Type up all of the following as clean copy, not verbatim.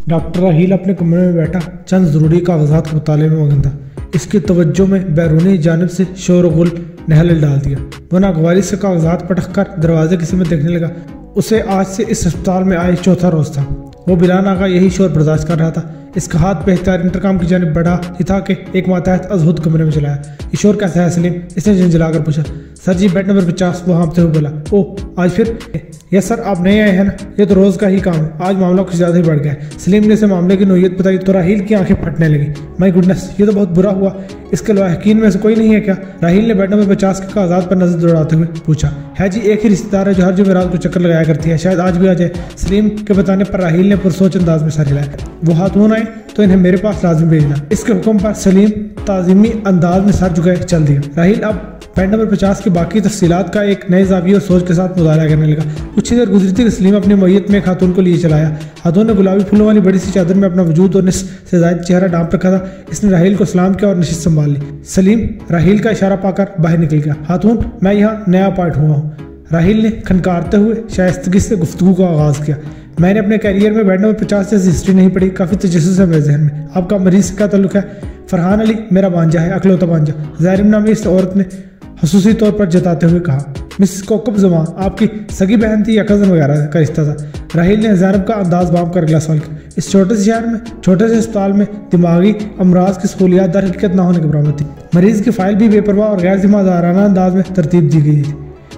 Doctor राहील अपने कमरे में बैठा चंद ज़रूरी कागजात के मुताले में मगन था। इसकी तवज्जो में बैरूनी जानिब से शोर गुल ने हलल डाल दिया। वह नागवारी से कागजात पटक कर दरवाजे की समत देखने लगा। उसे आज से इस अस्पताल में आए चौथा रोज था। वो बिलान आगा यही शोर बर्दाश्त कर रहा था। इसका हाथ बेहतर इंटरकॉम की जानिब बढ़ा ही था कि एक मातहत अजहुद कमरे में चलाया। ये शोर कैसा है सलीम? इसने झंझलाकर पूछा। सर जी, बेड नंबर 50। वो हाँपते हुए बोला। ओह, आज फिर? यस सर, आप नहीं आए हैं ना? ये तो रोज़ का ही काम है। आज मामला कुछ ज़्यादा ही बढ़ गया है। सलीम ने इसे मामले की नोयत बताई तो राहील की आंखें फटने लगी। माय गुडनेस, ये तो बहुत बुरा हुआ। इसके अलावा यकीन में से कोई नहीं है क्या? राहील ने बेड नंबर 50 के कागजात पर नजर दौड़ाते हुए पूछा। है जी, एक ही रिश्तेदार है जो हर जुमेरात को चक्कर लगाया करती है। शायद आज भी आ जाए। सलीम के बताने पर राहील ने पुरसोच अंदाज में सर हिलाया। वो हाथों आए तो इन्हें मेरे पास लाजिम भेजना। इसके हुक्म पर सलीम ताजीमी अंदाज में सर झुकाए चल दिया। राहील अब बेड नंबर 50 की बाकी तफसीलात का एक नए जाविये और सोच के साथ मुताला करने लगा। कुछ ही देर गुजरी थी कि सलीम अपनी मैयत में एक खातून को लिए चलाया। खातून ने गुलाबी फूलों वाली बड़ी सी चादर में अपना वजूद और निस्फ से ज़ायद चेहरा ढांप रखा था। इसने राहील को सलाम किया और नशिस्त संभाल ली। सलीम राहील का इशारा पाकर बाहर निकल गया। खातून, मैं यहाँ नया पार्ट हुआ हूँ। राहील ने खनकारते हुए शाइस्तगी से गुफ्तगू का आगाज़ किया। मैंने अपने कैरियर में बेड नंबर 50 जैसी हिस्ट्री नहीं पढ़ी। काफ़ी तजस्सुस है मेरे जहन में। आपका मरीज से क्या ताल्लुक है? फरहान अली मेरा भांजा है, अकलौता भांजा। ज़ारिम नामी इस औरत ने खसूसी तौर पर जताते हुए कहा। मिस कोकब ज़मान आपकी सगी बहन थी या कज़न वगैरह का रिश्ता था? राहील ने ज़ैनब का अंदाज बाम कर अगला सवाल किया। इस छोटे से शहर में छोटे से अस्पताल में दिमागी अमराज की सहूलियात दर हकीकत न होने के बराबर थी। मरीज की फाइल भी बेपरवाह और गैर जिम्मेदाराना अंदाज में तरतीब दी गई थी।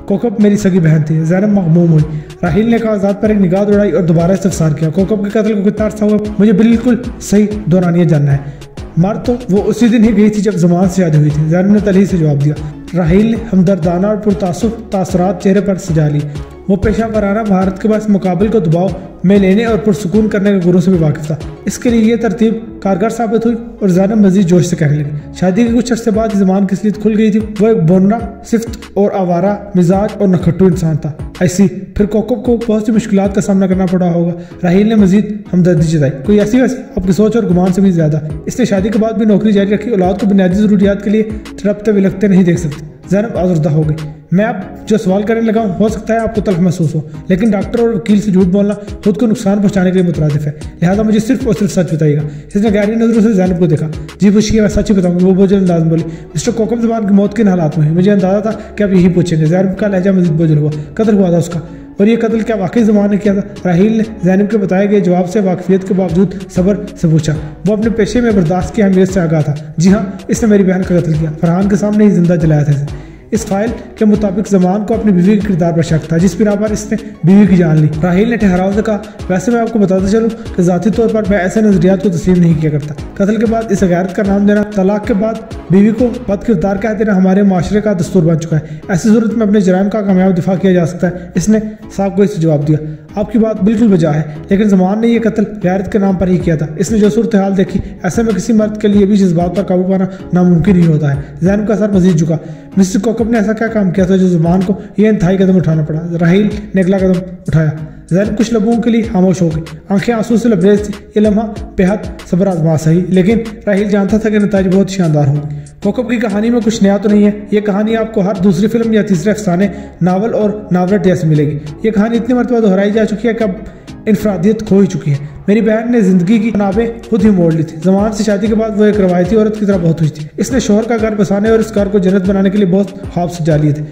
कोकब मेरी सगी बहन थी। ज़ैनब मगमूम हुई। राहील ने कागजात पर एक निगाह दौड़ाई और दोबारा इस्तफसार किया। कोकब के कत्ल को कितना अर्सा हुआ? मुझे बिल्कुल सही दौरानिया जानना है। मर तो वो उसी दिन ही गई थी जब ज़मान से शादी हुई थी। ज़ैनब ने तलही से जवाब दिया। राहील ने हमदर्दाना और पुरतासुफ तासरात चेहरे पर सजा ली। वो पेशा वराना भारत के पास मुकाबले को दबाव में लेने और पुरसुकून करने के गुरों से भी वाकिफ था। इसके लिए ये तरतीब कारगर साबित हुई और ज़ैनब मजीद जोश से कहने लगी। शादी के कुछ अर्से बाद ज़मान की असलियत खुल गई थी। वो एक बोनरा, सिफ्त और आवारा मिजाज और नखट्टू इंसान था। ऐसी फिर कोकब को बहुत सी मुश्किलात का सामना करना पड़ा होगा। राहील ने मजीद हमदर्दी जताई। कोई ऐसी वैसी आपकी सोच और गुमान से भी ज्यादा। इसने शादी के बाद भी नौकरी जारी रखी। औलाद को बुनियादी जरूरियात के लिए तड़पते विलखते नहीं देख सकती। ज़ैनब आज़ुर्दा हो गई। मैं अब जो सवाल करने लगा हूँ हो सकता है आपको तल्ख महसूस हो, लेकिन डॉक्टर और वकील से झूठ बोलना खुद को नुकसान पहुंचाने के लिए मुतरादिफ है। लिहाजा मुझे सिर्फ और सिर्फ सच बताइएगा। इसने गहरी नजरों से ज़ैनब को देखा। जी पूछिए, मैं सच ही बताऊंगी। वो बोझल अंदाज में बोली। मिस्टर कोकब ज़मान की मौत किन हालात में हुई? मुझे अंदाजा था कि आप यही पूछेंगे। ज़ैनब का लहजा मजीद बोझल हुआ। कत्ल हुआ था उसका। और ये कत्ल क्या वाकई ज़मान ने किया था? राहील ने ज़ैनब के बताए गए जवाब से वाकफियत के बावजूद सब्र से पूछा। वो अपने पेशे में बर्दाश्त की अहमियत से आगाह था। जी हाँ, इसने मेरी बहन का कत्ल किया। फरहान के सामने ही जिंदा जलाया था इसे। इस फाइल के मुताबिक ज़मान को अपनी बीवी के किरदार पर शक था, जिस बिना पर इसने बीवी की जान ली। राहील ने ठहराव से कहा। वैसे मैं आपको बताते चलूं कि ज़ाती तौर पर मैं ऐसे नजरियात को तस्लीम नहीं किया करता। कत्ल के बाद इसे गैरत का नाम देना, तलाक के बाद बीवी को बद किरदार कह देना हमारे माशरे का दस्तूर बन चुका है। ऐसी सूरत में अपने जराइम का कामयाब दिफा किया जा सकता है। इसने साहब को इससे जवाब दिया। आपकी बात बिल्कुल बजा है, लेकिन ज़मान ने यह कत्ल गैरत के नाम पर ही किया था। इसने जो सूरत हाल देखी, ऐसे में किसी मर्द के लिए भी जज्बात पर काबू पाना नामुमकिन ही होता है। ज़ैनब का सर मजीद झुका। मिस्टर कोकब ने ऐसा क्या काम किया था जो ज़मान को यह इंतहाई कदम उठाना पड़ा? राहील ने अगला कदम उठाया। ज़ैनब कुछ लम्हों के लिए खामोश हो गई। आंखें आंसू से लबरेज थी। ये लम्हा बेहद सब्र आजमा सही, लेकिन राहील जानता था कि नतीजा बहुत शानदार होंगे। कोकब की कहानी में कुछ नया तो नहीं है। ये कहानी आपको हर दूसरी फिल्म या तीसरे अफसाने, नावल और नावलेट जैसे मिलेगी। ये कहानी इतनी मरतबा दोहराई जा चुकी है कि अब इनफरादियत खो ही चुकी है। मेरी बहन ने जिंदगी की नावें खुद ही मोड़ ली थी। ज़मान से शादी के बाद वो एक रवायती औरत की तरह बहुत हुई थी। इसने शोहर का घर बसाने और इस घर को जन्नत बनाने के लिए बहुत ख्वाब सजा लिए थे।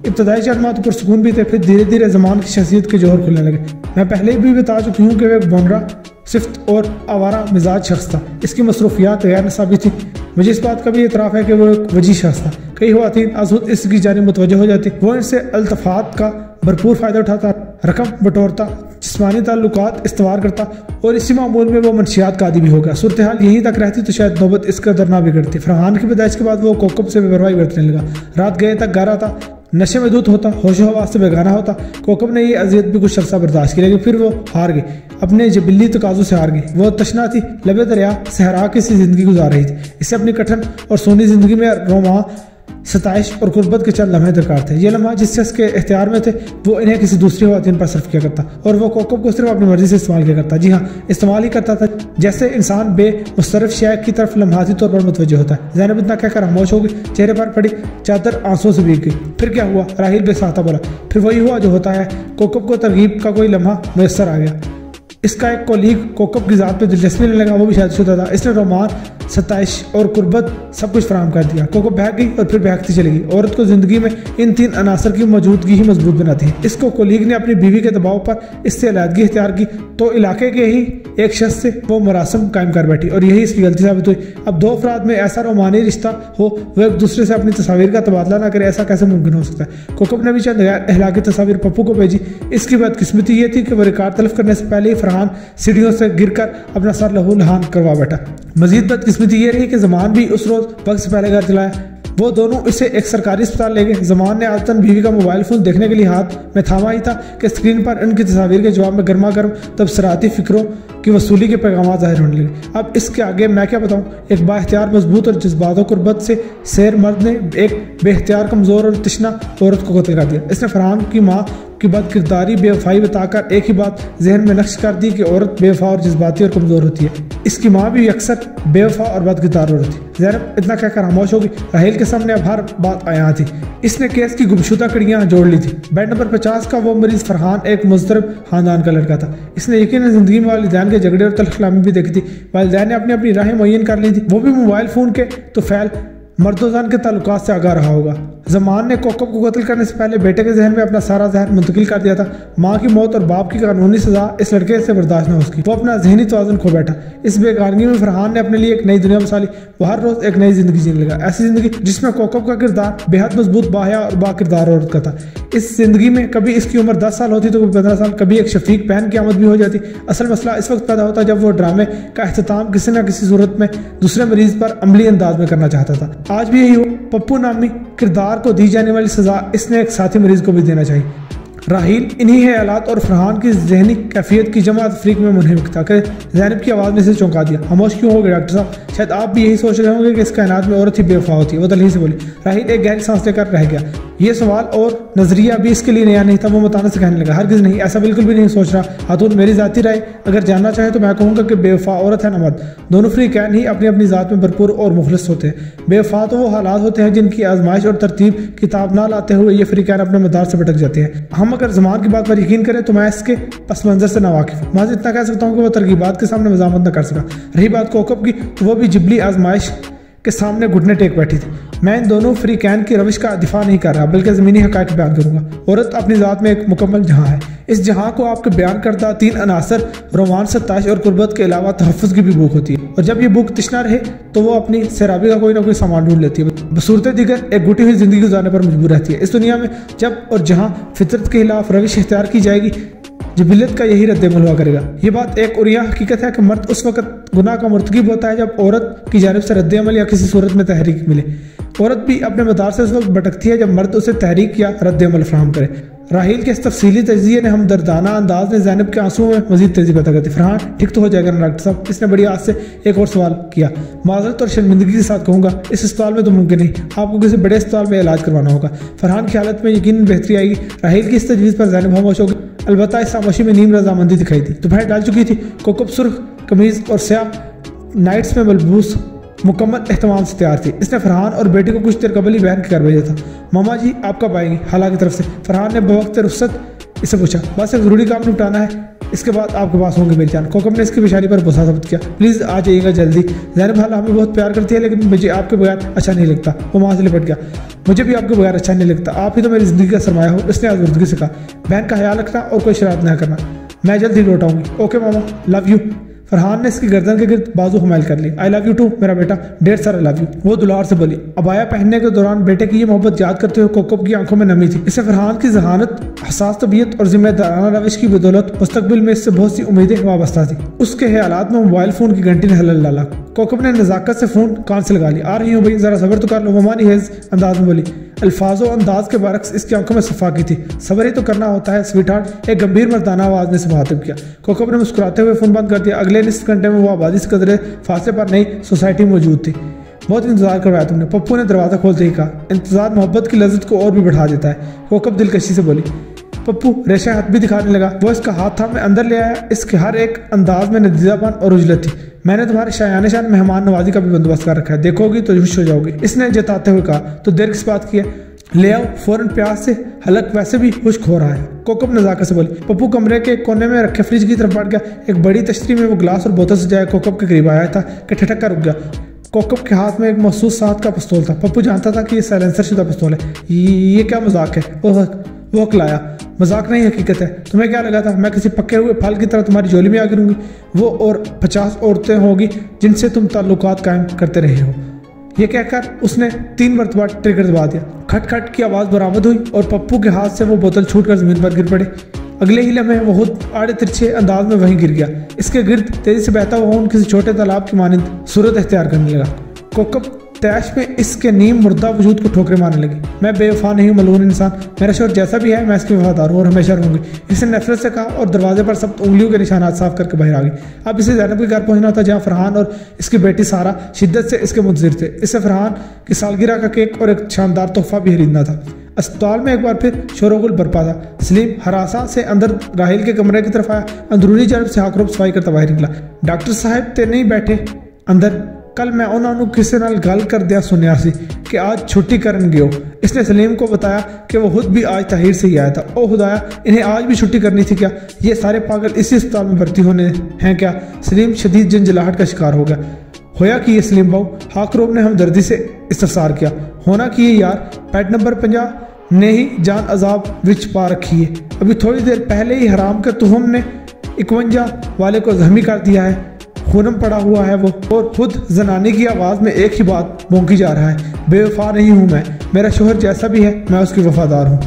इब्तदाई चंद माह तो पुरसुकून भी थे, फिर धीरे धीरे ज़मान की शख्सियत के जोहर खुलने लगे। मैं पहले भी बता चुकी हूँ कि वह एक बोनरा, सिफ्त और आवारा मिजाज शख्स था। इसकी मसरूफियात गैर नसाबी थी। मुझे इस बात का भी एतराफ़ है कि वो एक वजी शख्स था। कई ख्वातीन अज़हुद इसकी जानिब मुतवज्जह हो जाती। वो इनसे अल्तफ़ात का भरपूर फ़ायदा उठाता, रकम बटोरता, जिस्मानी ताल्लुकात इस्तेमाल करता और इसी मामूल में वो मनशियात का आदी भी हो गया। सूरत हाल यहीं तक रहती तो शायद नौबत इस कदर ना बिगड़ती। फरहान की पैदाइश के बाद वो कोकब से बेपरवाही बरतने लगा। रात गए तक गा रहा था, नशे में धुत होता, होशो हवास से बेगाना होता। कोकब ने ये अजियत भी कुछ अरसा बर्दाश्त की, लेकिन फिर वो हार गई। अपने जबिल्ली तकाज़ों से हार गई। वो तशना थी, लबे दरिया सहरा की सी जिंदगी गुजार रही थी। इसे अपनी कठिन और सोनी जिंदगी में रोमा, सताइश और गुर्बत के चंद लम्हे दरकार थे। ये लम्हा जिस शख्स के इख्तियार में थे वो इन्हें किसी दूसरी ख़वातीन पर सर्फ किया करता और वो कोकब को सिर्फ अपनी मर्जी से इस्तेमाल किया करता। जी हाँ, इस्तेमाल ही करता था, जैसे इंसान बेमुस्तरफ शय की तरफ लम्हाती तौर पर मुतवज्जह होता है। ज़ैनब इतना कहकर खामोश हो गई। चेहरे पर पड़ी चादर आंसुओं से भीग गई। फिर क्या हुआ? राहील बेसाख्ता बोला। फिर वही हुआ जो होता है। कोकब को तरगीब का कोई लम्हा मुयस्सर आ गया। इसका एक कोलीग कोकब की जात पे दिलचस्पी लेने लगा, वो भी शादीशुदा था। इसने रोमान, सताइश और कुर्बत सब कुछ फराहम कर दिया। कोकब भाग गई और फिर भागती चली गई। औरत को जिंदगी में इन 3 अनासर की मौजूदगी ही मजबूत बनाती है। इसको कोलीग ने अपनी बीवी के दबाव पर इससे अलहदगी इख्तियार की तो इलाके के ही एक शख्स से वो मरासम कायम कर बैठी और यही इसकी गलती साबित हुई। अब 2 अफराद में ऐसा रोमानी रिश्ता हो वो एक दूसरे से अपनी तस्वीर का तबादला ना करे, ऐसा कैसे मुमकिन हो सकता है। कोकब ने भी चंद अहलाकी तस्वीर पप्पू को भेजी। इसकी बदकिस्मती ये थी कि वो रिकॉर्ड तलब करने से पहले ही फरहान सीढ़ियों से गिरकर अपना सर लहू लहान करवा बैठा। मजीद बदकिस्मती ये रही कि जमान भी उस रोज वक्त से पहले घर चलाया। वो दोनों इसे एक सरकारी अस्पताल ले गए। जमान ने आदतन बीवी का मोबाइल फोन देखने के लिए हाथ में थामा ही था कि स्क्रीन पर उनकी तस्वीर के जवाब में गर्मा गर्म तबसराती फिक्रों की वसूली के पैगाम जाहिर होने लगे। अब इसके आगे मैं क्या बताऊं। एक बाइख्तियार, मजबूत और जज्बातों कुर्बत से शेर मर्द ने एक बेख्तियार, कमजोर और तिश्ना औरत को कत्ल कर दिया। इसने फरहान की माँ की बदकिरदारी, बेवफाई बताकर एक ही बात जहन में नक्श कर दी कि औरत बेवफा और जज्बाती और कमजोर होती है। इसकी माँ भी अक्सर बेवफा और बदकिरदार औरत थी। ज़ैनब इतना कहकर खामोश होगी। राहील के सामने अब हर बात आया थी। इसने केस की गुमशुदा कड़ियां जोड़ ली थी। बेड नंबर 50 का वो मरीज फरहान एक मुस्तरब खानदान का लड़का था। इसने यकीनन जिंदगी में वालिदैन के झगड़े और तलखलामी भी देखी थी। वालिदैन ने अपनी अपनी राहें मुय्यन कर ली थी। वो भी मोबाइल फोन के तो फैल मर्दोजान के ताल्लुकात से आगाह रहा होगा। जमान ने कोकब को कत्ल करने से पहले बेटे के जहन में अपना सारा जहन मुंतकिल कर दिया था। माँ की मौत और बाप की कानूनी सजा इस लड़के से बर्दाश्त न हो सकी। वो अपना जहनी तवाज़ुन खो बैठा। इस बेगानगी में फरहान ने अपने लिए एक नई दुनिया बसाली। वो हर रोज एक नई जिंदगी जीने लगा, ऐसी जिंदगी जिसमें कोकब का किरदार बेहद मजबूत, बाहया और बाकिरदार औरत का था। इस जिंदगी में कभी इसकी उम्र 10 साल होती तो 15 साल, कभी एक शफीक बहन की आमद भी हो जाती। असल मसला इस वक्त पैदा होता जब वो ड्रामे का अख्तिताम किसी न किसी सूरत में दूसरे मरीज पर अमली अंदाज में करना चाहता था। आज भी यही हो। पप्पू नामी किरदार को दी जाने वाली सजा इसने एक साथी मरीज को भी देना चाहिए। राहील इन्हीं हालात और फरहान की जहनी कैफियत की जमा तफरीक में मुनहमिक था कि ज़ैनब की आवाज़ ने इसे चौंका दिया। खामोश क्यों हो गए डॉक्टर साहब? शायद आप भी यही सोच रहे होंगे कि इस कायनात में औरत ही बेवफा होती है। वो दलील से बोली। राहील एक गहरी सांस लेकर रह गया। ये सवाल और नजरिया भी इसके लिए नया नहीं था। वो मुताना से कहने लगा, हरगिज़ नहीं, ऐसा बिल्कुल भी नहीं सोच रहा। हाथून मेरी जाती राय अगर जानना चाहे तो मैं कहूँगा कि बेवफा औरत है न मर्द, दोनों फ्रीकैन ही अपनी अपनी ज़ात में भरपूर और मुखलिस होते हैं। बेवफा तो वो हालात होते हैं जिनकी आजमाइश और तरतीब किताब ना लाते हुए ये फ्रीकैन अपने मदार से भटक जाते हैं। हम अगर ज़मान की बात पर यकीन करें तो मैं इसके पस मंजर से नावाकिफ हूँ। मैं इतना कह सकता हूँ कि वो तरगीबात के सामने मज़ामत न कर सका। रही बात कोकब की तो वो भी जिबली आजमाइश के सामने घुटने टेक बैठी थी। मैं इन दोनों फ्री कैन की रविश का दिफा नहीं कर रहा बल्कि ज़मीनी हक़ाइक़ बयान करूंगा। औरत अपनी ज़ात में एक मुकम्मल जहां है। इस जहां को आपके बयान करता 3 अनासर रोमान, सताइश और कुर्बत के अलावा तहफ़्फ़ुज़ की भी भूख होती है। और जब ये भूख तिश्ना रहे तो वो अपनी सैराबी का कोई ना कोई सामान ढूंढ लेती है। बसूरत दिगर एक घुटी हुई ज़िंदगी गुजारने पर मजबूर रहती है। इस दुनिया में जब और जहाँ फितरत के खिलाफ रविश इख्तियार की जाएगी, जिबिलत का यही रद्द-ए-अमल हुआ करेगा। ये बात एक उरिया हकीकत है कि मर्द उस वक्त गुनाह का मुर्तकिब होता है जब औरत की जानिब से रद्द-ए-अमल या किसी सूरत में तहरीक मिले। औरत भी अपने मदार से उस वक्त भटकती है जब मर्द उसे तहरीक या रद्द-ए-अमल फराहम करे। राहील के इस तफसीली तजिए ने हमदर्दाना अंदाज ने ज़ैनब के आंसुओं में मजीद तेजी पैदा कर दी। फरहान ठीक तो हो जाएगा ना डॉक्टर साहब? इसने बड़ी आस से एक और सवाल किया। माजरत और शर्मिंदगी के साथ कहूँगा, इस अस्पताल में तो मुमकिन नहीं, आपको किसी बड़े अस्पताल में इलाज करवाना होगा। फरहान की हालत में यकीन बेहतरी आएगी। राहील की इस तजवीज़ पर ज़ैनब खामोश होगी। अलबत्ता इस खामोशी में नीम रजामंदी दिखाई दी। दोपहर डाल चुकी थी। कोकब सुर्ख कमीज और स्याह नाइट्स में मलबूस मुकम्मल एहतमाम से तैयार थी। इसने फरहान और बेटी को कुछ देर कबल ही बहन के घर भेजा था। मामा जी आप कब आएंगे? खाला की तरफ से। फरहान ने बवक्त रुख्सत इससे पूछा। बस एक ज़रूरी काम निपटाना है, इसके बाद आपके पास होंगे मेरी जान। कोकब ने इसकी पेशानी पर गुस्सा साबित किया। प्लीज़ आ जाइएगा जल्दी। ज़ैनब हाल हमें बहुत प्यार करती है लेकिन मुझे आपके बगैर अच्छा नहीं लगता। वो वहाँ से लिपट गया। मुझे भी आपके बगैर अच्छा नहीं लगता, आप ही तो मेरी ज़िंदगी का सरमाया हो। उसने आज़ुर्दगी से कहा। बहन का ख्याल रखना और कोई शरारत न करना। मैं जल्द ही लौट आऊँगी। Okay mama, love you. Farhan ने इसकी गर्दन के गिर्द बाजू हुमाइल कर ली। आई लव यू टू मेरा बेटा, ढेर सारा लव यू। वो दुलार से बोली। अबाया पहनने के दौरान बेटे की ये मोहब्बत याद करते हुए कोकब की आंखों में नमी थी। इससे फरहान की जहानत, हसास तबीयत और जिम्मेदाराना रविश की बदौलत मुस्तकबिल में इससे बहुत सी उम्मीदें वाबस्ता थी। उसके हालात में मोबाइल फोन की घंटी ने हलल डाला। कोकब ने नजाकत से फोन कान से लगा लिया। आ रही हूँ भाई, जरा सबर तो कर लो, ममानी हेज अंदाज में बोली। अल्फाजों अंदाज के बरक्स इसकी आंखों में सफा की थी। सबर ही तो करना होता है स्वीटहार्ट, एक गंभीर मर्दाना आवाज ने से मुखातिब किया। कोकब ने मुस्कुराते हुए फोन बंद कर दिया। अगले निस्फ घंटे में वो आबादी से कदरे फासले पर नई सोसाइटी मौजूद थी। बहुत इंतजार करवाया तुमने, पप्पू ने दरवाजा खोलते ही कहा। इंतजार मोहब्बत की लज्जत को और भी बढ़ा देता है, कोकब दिलकशी से बोली। पप्पू रेशा हाथ भी दिखाने लगा। वो इसका हाथ था मैं अंदर ले आया। इसके हर एक अंदाज में नदीजापन और उजलत थी। मैंने तुम्हारे शायान शान मेहमान नवाजी का भी बंदोबस्त कर रखा है, देखोगी तो खुश हो जाओगी। इसने जताते हुए कहा। तो देर किस बात की है, ले आओ फौरन, प्यास से हलक वैसे भी खुश्क हो रहा है। कोकब नजाकत से बोली। पप्पू कमरे के कोने में रखे फ्रिज की तरफ बढ़ गया। एक बड़ी तश्तरी में वो गिलास और बोतल सजाया कोकब के करीब आया था कि ठिठक कर रुक गया। कोकब के हाथ में एक मखसूस सात का पिस्तौल था। पप्पू जानता था कि ये साइलेंसर शुदा पिस्तौल है। ये क्या मजाक है? वो हकलाया। मजाक नहीं, हकीकत है। तुम्हें क्या लगा था मैं किसी पके हुए फल की तरह तुम्हारी झोली में आ गिरूंगी? वो और 50 औरतें होगी जिनसे तुम ताल्लुकात कायम करते रहे हो। ये कहकर उसने 3 मरतबा ट्रिगर दबा दिया। खट खट की आवाज़ बरामद हुई और पप्पू के हाथ से वो बोतल छूटकर जमीन पर गिर पड़े। अगले ही लम्हे वो खुद आड़े तिरछे अंदाज में वहीं गिर गया। इसके गिर्द तेजी से बहता हुआ किसी छोटे तालाब की मानिंद सूरत इख्तियार करने लगा। कोकब तैश में इसके नीम मुर्दा वजूद को ठोकरे मारने लगी। मैं बेवफा नहीं हूँ मलून इंसान, मेरा शोर जैसा भी है मैं इसकी वफादार हूँ और हमेशा रहूंगी। इसने नफरत से कहा और दरवाजे पर सब उंगलियों के निशानात साफ करके बाहर आ गई। अब इसे ज़ैनब के घर पहुंचना था, जहाँ फरहान और इसकी बेटी सारा शिद्दत से इसके मुंतज़िर थे। इसे फरहान की सालगिरह का केक और एक शानदार तोहफा भी खरीदना था। अस्पताल में एक बार फिर शोरगुल बरपा था। सलीम हरासा से अंदर राहिल के कमरे की तरफ आया। अंदरूनी जानब से हाकरोब सफाई करता बाहर निकला। डॉक्टर साहब ते नहीं बैठे अंदर? कल मैं उन्होंने किसी नाल गल कर दिया सुनिया सी कि आज छुट्टी करन गयो। इसने सलीम को बताया कि वो खुद भी आज ताहिर से ही आया था। ओ खुदाया, इन्हें आज भी छुट्टी करनी थी क्या? ये सारे पागल इसी अस्पताल में भर्ती होने हैं क्या? सलीम शदीद झंझलाहट का शिकार हो गया। होया कि ये सलीम बाबू, हाकरोब ने हमदर्दी से इस्तफसार किया। होना कि ये यार पैड नंबर 50 ने ही जान अजाब विच पा रखी है। अभी थोड़ी देर पहले ही हराम के तुहम ने 51 वाले को जख्मी कर दिया है। खूनम पड़ा हुआ है वो, और खुद जनानी की आवाज़ में एक ही बात भौंकी जा रहा है, बेवफा नहीं हूँ मैं, मेरा शोहर जैसा भी है मैं उसकी वफादार हूँ।